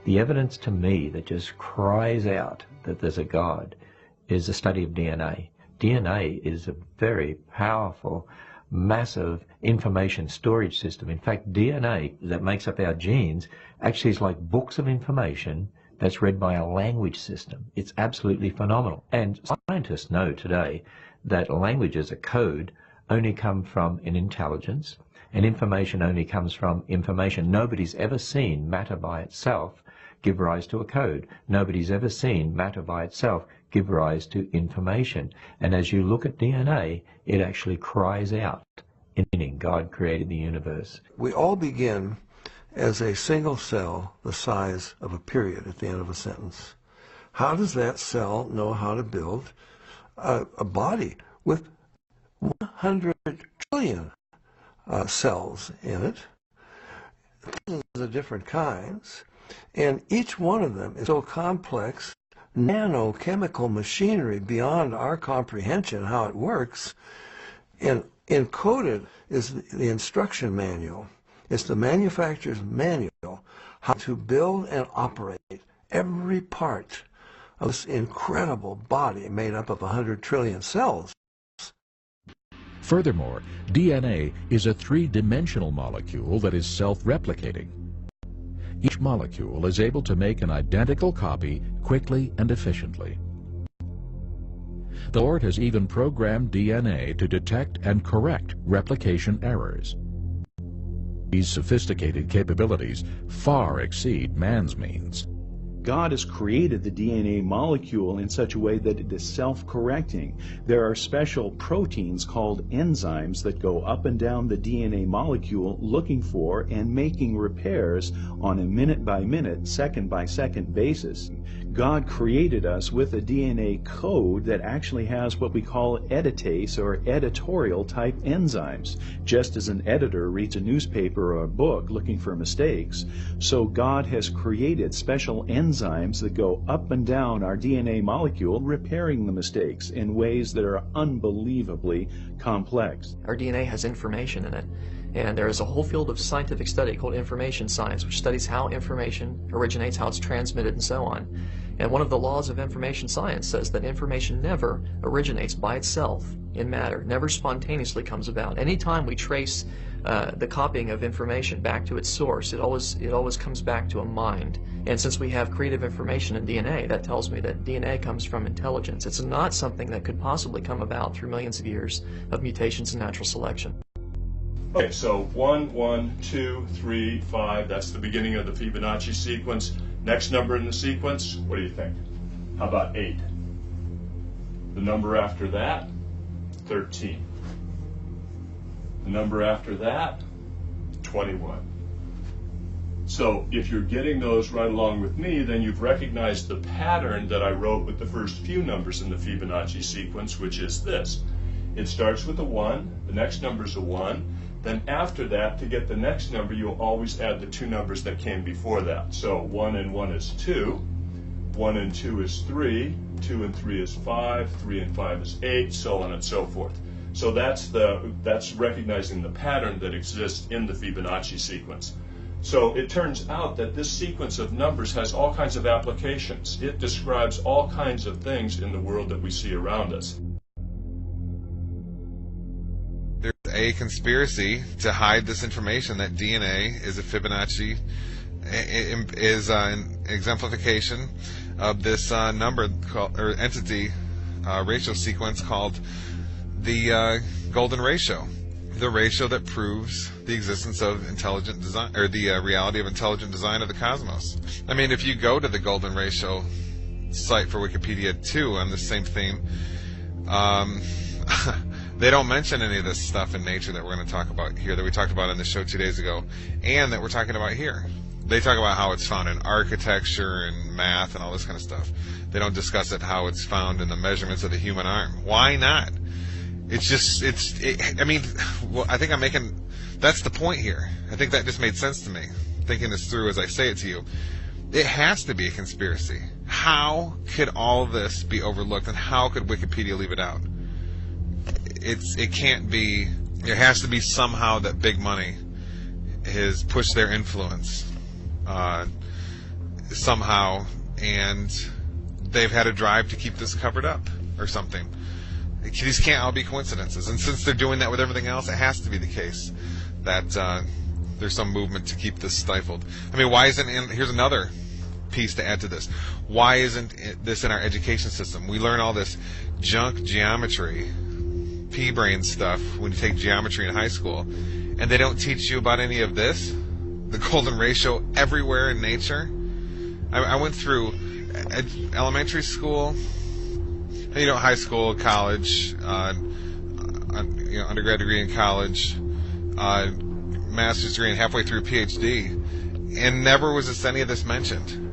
The evidence to me that just cries out that there's a God is the study of DNA. DNA is a very powerful, massive information storage system. In fact, DNA that makes up our genes actually is like books of information that's read by a language system. It's absolutely phenomenal. And scientists know today that languages, a code, only come from an intelligence, and information only comes from information. Nobody's ever seen matter by itself give rise to a code. Nobody's ever seen matter by itself give rise to information. And as you look at DNA, it actually cries out, meaning God created the universe. We all begin as a single cell the size of a period at the end of a sentence. How does that cell know how to build a body with 100 trillion cells in it, thousands of different kinds, and each one of them is so complex, nanochemical machinery beyond our comprehension how it works, and encoded is the instruction manual. It's the manufacturer's manual how to build and operate every part of this incredible body made up of 100 trillion cells. Furthermore, DNA is a three-dimensional molecule that is self-replicating. Each molecule is able to make an identical copy quickly and efficiently. The Lord has even programmed DNA to detect and correct replication errors. These sophisticated capabilities far exceed man's means. God has created the DNA molecule in such a way that it is self-correcting. There are special proteins called enzymes that go up and down the DNA molecule looking for and making repairs on a minute-by-minute, second-by-second basis. God created us with a DNA code that actually has what we call editase or editorial type enzymes. Just as an editor reads a newspaper or a book looking for mistakes, so God has created special enzymes that go up and down our DNA molecule, repairing the mistakes in ways that are unbelievably complex. Our DNA has information in it, and there is a whole field of scientific study called information science, which studies how information originates, how it's transmitted, and so on. And one of the laws of information science says that information never originates by itself in matter, never spontaneously comes about. Anytime we trace the copying of information back to its source, it always comes back to a mind. And since we have creative information in DNA, that tells me that DNA comes from intelligence. It's not something that could possibly come about through millions of years of mutations and natural selection. Okay, so 1, 1, 2, 3, 5, that's the beginning of the Fibonacci sequence. Next number in the sequence, what do you think? How about 8? The number after that, 13. The number after that, 21. So if you're getting those right along with me, then you've recognized the pattern that I wrote with the first few numbers in the Fibonacci sequence, which is this. It starts with a 1, the next number is a 1, then after that, to get the next number, you'll always add the two numbers that came before that. So 1 and 1 is 2, 1 and 2 is 3, 2 and 3 is 5, 3 and 5 is 8, so on and so forth. So that's recognizing the pattern that exists in the Fibonacci sequence. So it turns out that this sequence of numbers has all kinds of applications. It describes all kinds of things in the world that we see around us. There's a conspiracy to hide this information that DNA is a Fibonacci, is an exemplification of this number called, or entity ratio sequence called the golden ratio, the ratio that proves the existence of intelligent design, or the reality of intelligent design of the cosmos. I mean, if you go to the golden ratio site for Wikipedia too on the same theme, they don't mention any of this stuff in nature that we're going to talk about here, that we talked about on the show 2 days ago, and that we're talking about here. They talk about how it's found in architecture and math and all this kind of stuff. They don't discuss it how it's found in the measurements of the human arm. Why not? It's just, I mean, well, I think I'm making, that's the point here. I think that just made sense to me, thinking this through as I say it to you. It has to be a conspiracy. How could all this be overlooked, and how could Wikipedia leave it out? It can't be. It has to be somehow that big money has pushed their influence somehow, and they've had a drive to keep this covered up or something. These can't all be coincidences. And since they're doing that with everything else, it has to be the case that there's some movement to keep this stifled. I mean, why isn't, and here's another piece to add to this, why isn't this in our education system? We learn all this junk geometry, pea-brain stuff when you take geometry in high school, and they don't teach you about any of this, the golden ratio everywhere in nature. I went through elementary school, high school, college, undergrad degree in college, master's degree, and halfway through PhD, and never was any of this mentioned.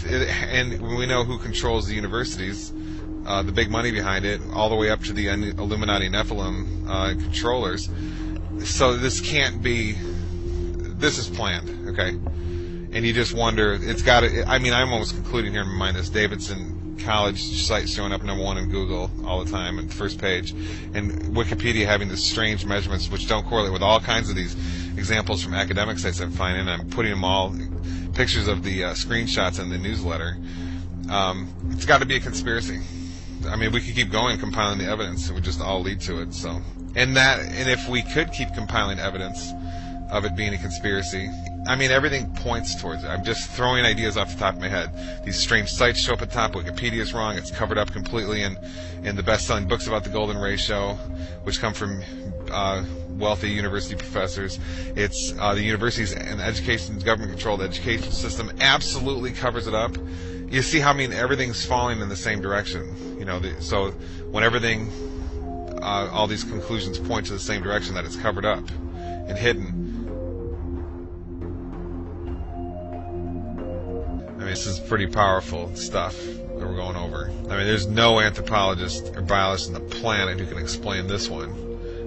And we know who controls the universities, the big money behind it, all the way up to the Illuminati Nephilim controllers. So this can't be. This is planned, okay? And you just wonder. It's got to. I mean, I'm almost concluding here in my mind this Davidson College site showing up #1 in Google all the time at the first page, and Wikipedia having these strange measurements which don't correlate with all kinds of these examples from academic sites I'm finding. I'm putting them all, pictures of the screenshots in the newsletter. It's got to be a conspiracy. I mean, we could keep going compiling the evidence; it would just all lead to it. So, and if we could keep compiling evidence of it being a conspiracy, I mean, everything points towards it. I'm just throwing ideas off the top of my head. These strange sites show up at the top. Wikipedia's wrong. It's covered up completely in the best-selling books about the golden ratio, which come from wealthy university professors. It's the universities and education, government-controlled education system absolutely covers it up. You see how, everything's falling in the same direction. So when everything, all these conclusions point to the same direction, that it's covered up and hidden. This is pretty powerful stuff that we're going over. There's no anthropologist or biologist on the planet who can explain this one.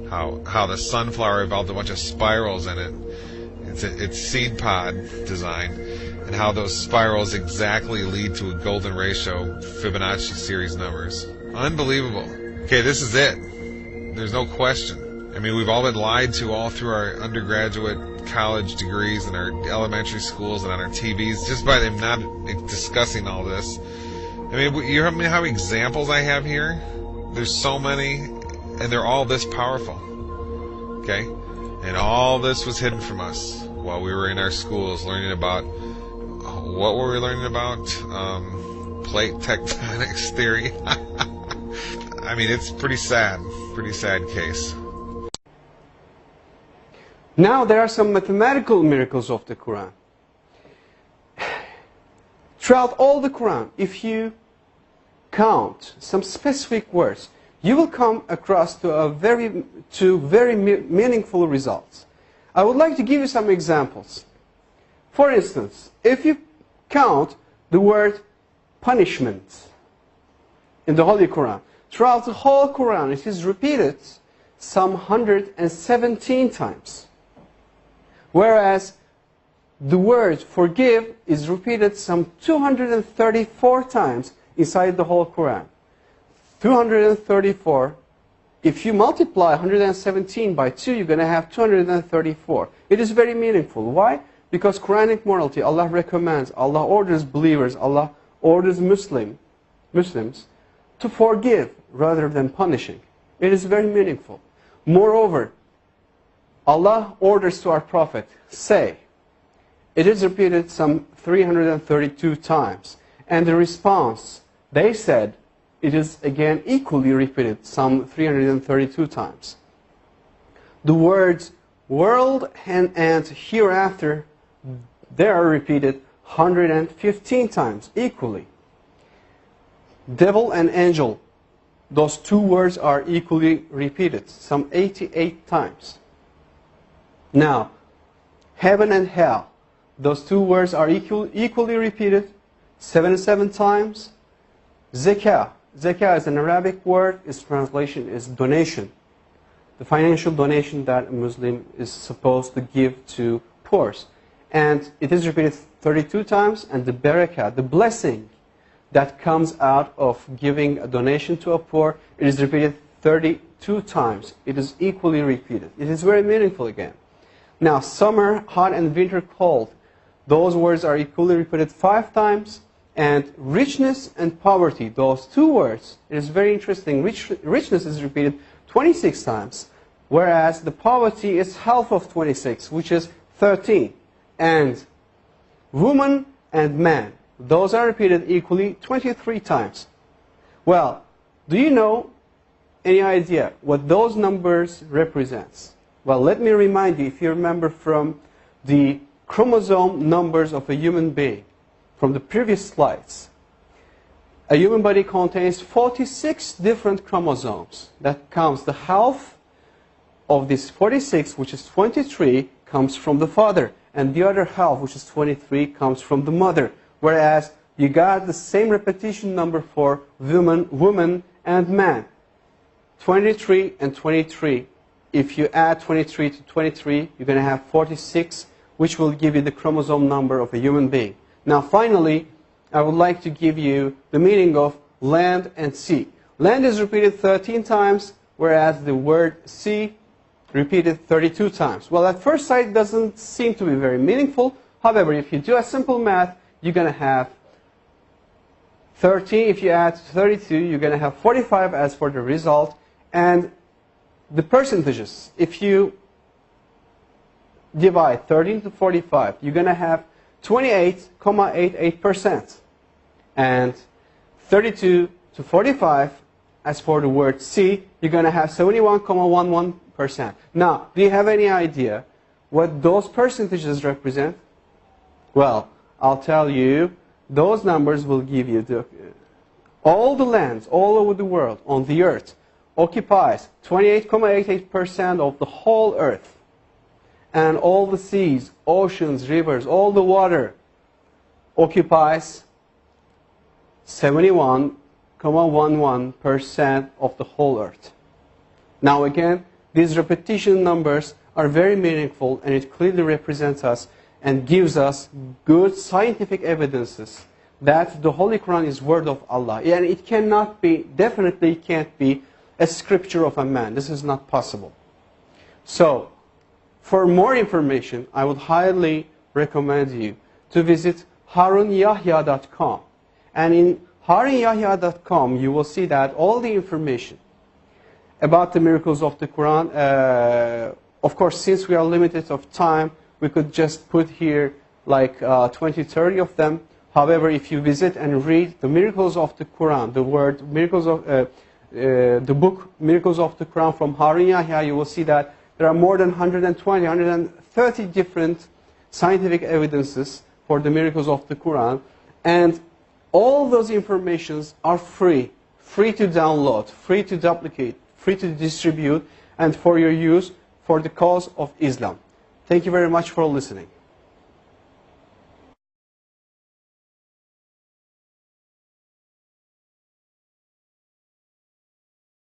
How the sunflower evolved a bunch of spirals in it. It's seed pod design, and how those spirals exactly lead to a golden ratio Fibonacci series numbers. Unbelievable. Okay, this is it. There's no question. We've all been lied to all through our undergraduate college degrees and our elementary schools and on our TVs just by them not discussing all this. You know how many examples I have here? There's so many, and they're all this powerful. Okay? And all this was hidden from us while we were in our schools learning about, what were we learning about? Plate tectonics theory. It's pretty sad case. Now there are some mathematical miracles of the Quran. Throughout all the Quran, if you count some specific words, you will come across to very meaningful results. I would like to give you some examples. For instance, if you count the word punishment in the Holy Quran, throughout the whole Quran it is repeated some 117 times. Whereas the word forgive is repeated some 234 times inside the whole Quran. 234. If you multiply 117 by 2, you're going to have 234. It is very meaningful. Why? Because Quranic morality, Allah recommends, Allah orders believers, Allah orders Muslims to forgive rather than punishing. It is very meaningful. Moreover, Allah orders to our Prophet, say. It is repeated some 332 times. And the response, they said, it is again equally repeated some 332 times. The words world and hereafter, they are repeated 115 times equally. Devil and angel, those two words are equally repeated some 88 times. Now, heaven and hell, those two words are equally repeated 77 times. Zakah is an Arabic word. Its translation is donation. The financial donation that a Muslim is supposed to give to poor. And it is repeated 32 times. And the barakah, the blessing that comes out of giving a donation to a poor, it is repeated 32 times. It is equally repeated. It is very meaningful again. Now, summer hot and winter cold. those words are equally repeated 5 times. And richness and poverty, those 2 words, it is very interesting. Richness is repeated 26 times, whereas the poverty is half of 26, which is 13. And woman and man, those are repeated equally 23 times. Well, do you know any idea what those numbers represents? Well, let me remind you, if you remember from the chromosome numbers of a human being, from the previous slides, a human body contains 46 different chromosomes. That counts the half of this 46, which is 23, comes from the father, and the other half, which is 23, comes from the mother. Whereas you got the same repetition number for woman and man, 23 and 23. If you add 23 to 23, you're going to have 46, which will give you the chromosome number of a human being. Now, finally, I would like to give you the meaning of land and sea. Land is repeated 13 times, whereas the word sea repeated 32 times. Well, at first sight, it doesn't seem to be very meaningful. However, if you do a simple math, you're going to have 13. If you add 32, you're going to have 45 as for the result. And the percentages, if you divide 13 to 45, you're going to have 28.88%. And 32 to 45, as for the word sea, you're going to have 71.11%. Now, do you have any idea what those percentages represent? Well, I'll tell you, those numbers will give you all the lands all over the world on the earth occupies 28.88% of the whole earth. And all the seas, oceans, rivers, all the water occupies 71.11% of the whole earth. Now again, these repetition numbers are very meaningful, and it clearly represents us and gives us good scientific evidences that the Holy Quran is word of Allah. And it cannot be, definitely can't be, a scripture of a man. This is not possible. So, for more information, I would highly recommend you to visit harunyahya.com. And in harunyahya.com, you will see that all the information about the miracles of the Quran, of course, since we are limited of time, we could just put here like 20, 30 of them. However, if you visit and read the miracles of the Quran, the word miracles of the book Miracles of the Quran from Harun Yahya, you will see that there are more than 120, 130 different scientific evidences for the miracles of the Quran. And all those informations are free to download, free to duplicate, free to distribute, and for your use for the cause of Islam. Thank you very much for listening.